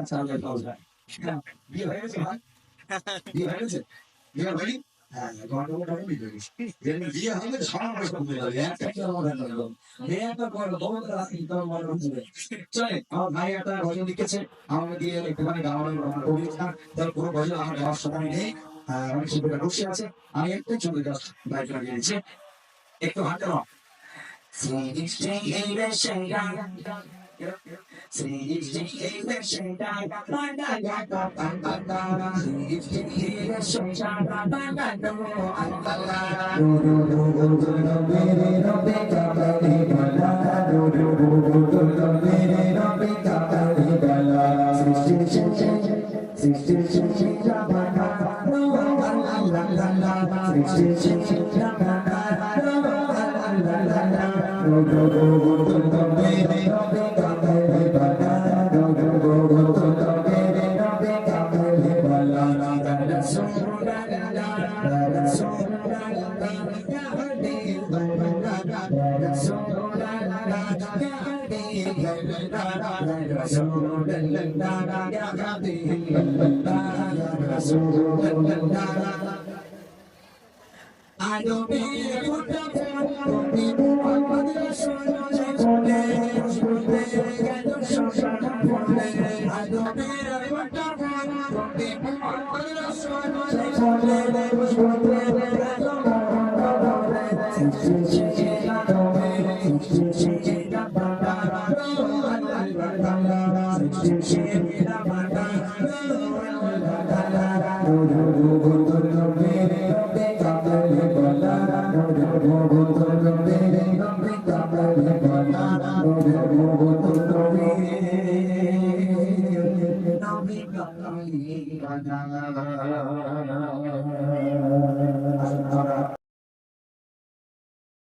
চালের পাওয়া যায়। বিয়ে হয়ে গেছে ভাই? বিয়ে হয়ে গেছে? বিয়ে হয়নি? হ্যাঁ, গন্ডগোল টাকে বিয়ে হয়ে গেছে। যেদিন বিয়ে হবে সমান পয়সা করতে যাবে। একটা কি আমার ভালো লাগলো। মেয়ে একটা বড় দৌড় রাখি তোর মনে হচ্ছে। চলে আমার ভাই একটা ভজন লিখেছে আমাকে দিয়ে একটুখানি গাওয়ার কবিতা তার পুরো ভজন আমার গাওয়ার সময় নেই। অনেক শিল্পীরা বসে আছে আমি একটু চলে যাচ্ছি বাইক লাগিয়ে দিচ্ছি একটু হাতে নাও I don't need a good people.